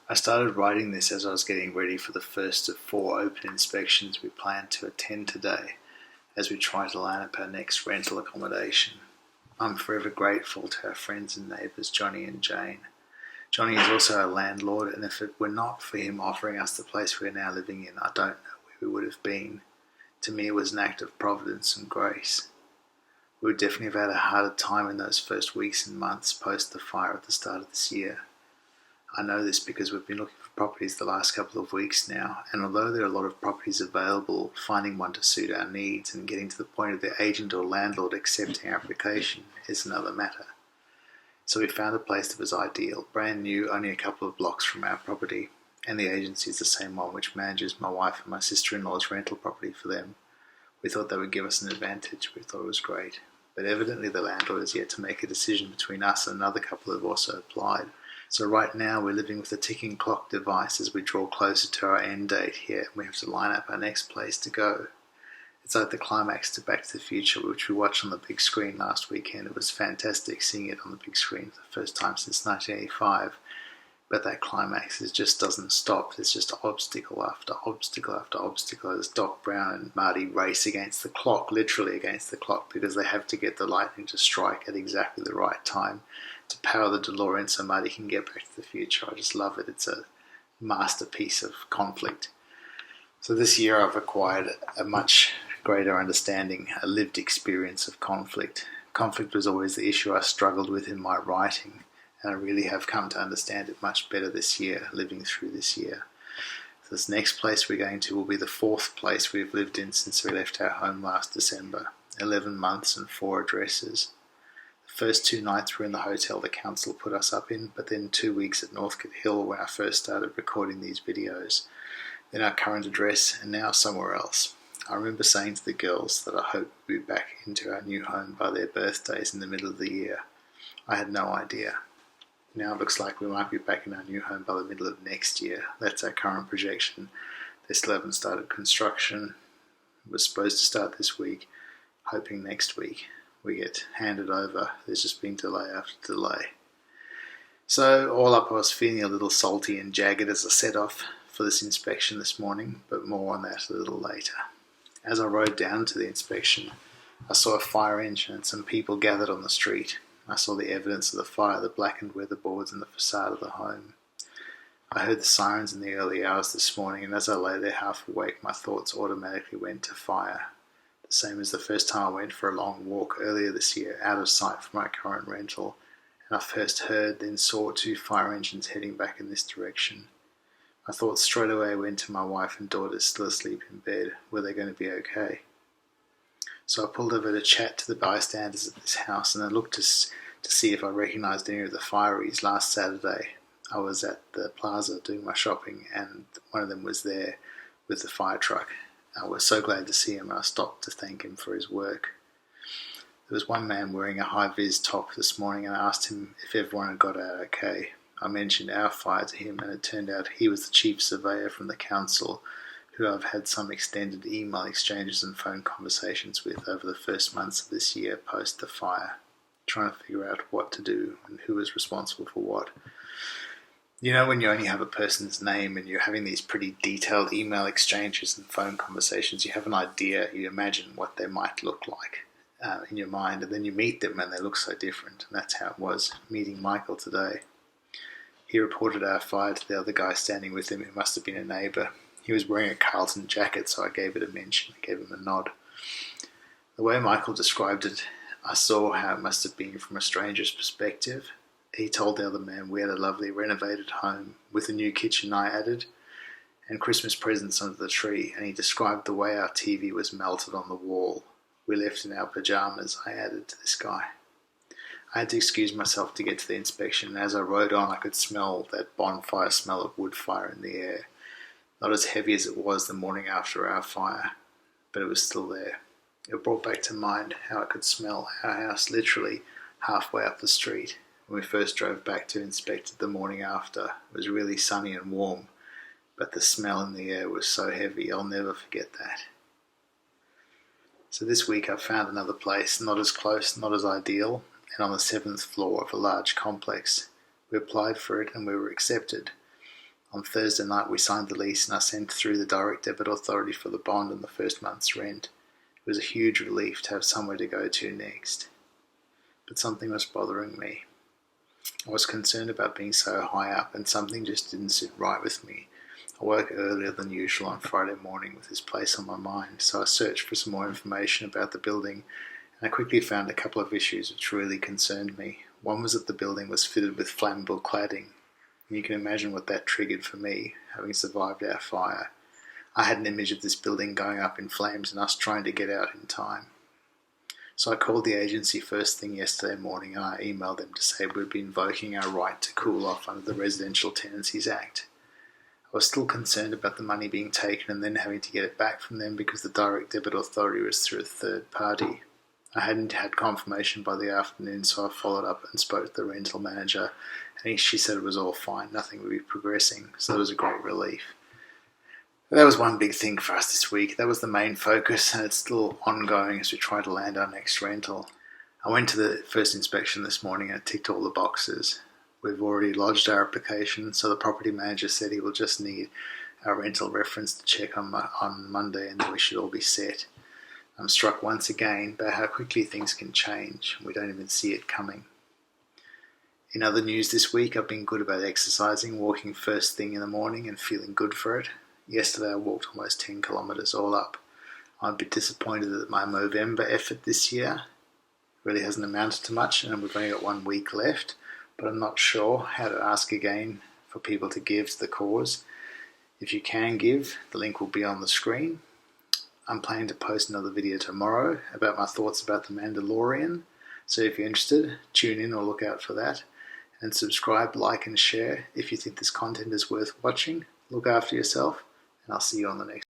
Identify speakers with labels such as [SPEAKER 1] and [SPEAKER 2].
[SPEAKER 1] I started writing this as I was getting ready for the first of 4 open inspections we plan to attend today as we try to line up our next rental accommodation. I'm forever grateful to our friends and neighbours Johnny and Jane. Johnny is also our landlord, and if it were not for him offering us the place we are now living in, I don't know where we would have been. To me, it was an act of providence and grace. We would definitely have had a harder time in those first weeks and months post the fire at the start of this year. I know this because we've been looking for properties the last couple of weeks now, and although there are a lot of properties available, finding one to suit our needs and getting to the point of the agent or landlord accepting our application is another matter. So we found a place that was ideal, brand new, only a couple of blocks from our property, and the agency is the same one which manages my wife and my sister-in-law's rental property for them. We thought they would give us an advantage. We thought it was great. But evidently the landlord has yet to make a decision between us and another couple who have also applied. So right now we're living with a ticking clock device as we draw closer to our end date here, and we have to line up our next place to go. It's like the climax to Back to the Future, which we watched on the big screen last weekend. It was fantastic seeing it on the big screen for the first time since 1985. But that climax just doesn't stop. There's just obstacle after obstacle after obstacle as Doc Brown and Marty race against the clock, literally against the clock, because they have to get the lightning to strike at exactly the right time to power the DeLorean so Marty can get back to the future. I just love it. It's a masterpiece of conflict. So this year I've acquired a much greater understanding, a lived experience of conflict. Conflict was always the issue I struggled with in my writing, and I really have come to understand it much better this year, living through this year. So this next place we're going to will be the 4th place we've lived in since we left our home last December. 11 months and 4 addresses. The first 2 nights were in the hotel the council put us up in, but then 2 weeks at Northcote Hill when I first started recording these videos. Then our current address, and now somewhere else. I remember saying to the girls that I hoped we'd be back into our new home by their birthdays in the middle of the year. I had no idea. Now it looks like we might be back in our new home by the middle of next year. That's our current projection. They still haven't started construction. It was supposed to start this week, hoping next week we get handed over. There's just been delay after delay. So all up I was feeling a little salty and jagged as I set off for this inspection this morning, but more on that a little later. As I rode down to the inspection, I saw a fire engine and some people gathered on the street. I saw the evidence of the fire, the blackened weatherboards and the facade of the home. I heard the sirens in the early hours this morning, and as I lay there half awake, my thoughts automatically went to fire. The same as the first time I went for a long walk earlier this year, out of sight from my current rental, and I first heard, then saw 2 fire engines heading back in this direction. My thoughts straight away went to my wife and daughters still asleep in bed. Were they going to be okay? So I pulled over to chat to the bystanders at this house, and I looked to see if I recognised any of the fireys. Last Saturday I was at the plaza doing my shopping, and one of them was there with the fire truck. I was so glad to see him, and I stopped to thank him for his work. There was one man wearing a high-vis top this morning, and I asked him if everyone had got out okay. I mentioned our fire to him, and it turned out he was the chief surveyor from the council, who I've had some extended email exchanges and phone conversations with over the first months of this year post the fire, trying to figure out what to do and who was responsible for what. You know, when you only have a person's name and you're having these pretty detailed email exchanges and phone conversations, you have an idea, you imagine what they might look like in your mind, and then you meet them and they look so different. And that's how it was meeting Michael today. He reported our fire to the other guy standing with him, who must have been a neighbour. He was wearing a Carlton jacket, so I gave it a mention. I gave him a nod. The way Michael described it, I saw how it must have been from a stranger's perspective. He told the other man we had a lovely renovated home with a new kitchen I added and Christmas presents under the tree, and he described the way our TV was melted on the wall. We left in our pyjamas, I added to this guy. I had to excuse myself to get to the inspection, and as I rode on I could smell that bonfire smell of wood fire in the air. Not as heavy as it was the morning after our fire, but it was still there. It brought back to mind how I could smell our house literally halfway up the street. When we first drove back to inspect it the morning after, it was really sunny and warm, but the smell in the air was so heavy, I'll never forget that. So this week I found another place, not as close, not as ideal, and on the 7th floor of a large complex. We applied for it and we were accepted. On Thursday night we signed the lease and I sent through the direct debit authority for the bond and the first month's rent. It was a huge relief to have somewhere to go to next. But something was bothering me. I was concerned about being so high up and something just didn't sit right with me. I woke earlier than usual on Friday morning with this place on my mind, so I searched for some more information about the building and I quickly found a couple of issues which really concerned me. One was that the building was fitted with flammable cladding. You can imagine what that triggered for me, having survived our fire. I had an image of this building going up in flames and us trying to get out in time. So I called the agency first thing yesterday morning and I emailed them to say we'd be invoking our right to cool off under the Residential Tenancies Act. I was still concerned about the money being taken and then having to get it back from them because the direct debit authority was through a third party. I hadn't had confirmation by the afternoon, so I followed up and spoke to the rental manager, and she said it was all fine, nothing would be progressing, so it was a great relief. But that was one big thing for us this week. That was the main focus, and it's still ongoing as we try to land our next rental. I went to the first inspection this morning and it ticked all the boxes. We've already lodged our application, so the property manager said he will just need our rental reference to check on Monday, and then we should all be set. I'm struck once again by how quickly things can change. We don't even see it coming. In other news this week, I've been good about exercising, walking first thing in the morning and feeling good for it. Yesterday I walked almost 10 kilometres all up. I'm a bit disappointed that my Movember effort this year really hasn't amounted to much and we've only got 1 week left, but I'm not sure how to ask again for people to give to the cause. If you can give, the link will be on the screen. I'm planning to post another video tomorrow about my thoughts about the Mandalorian, so if you're interested, tune in or look out for that. And subscribe, like and share if you think this content is worth watching. Look after yourself, and I'll see you on the next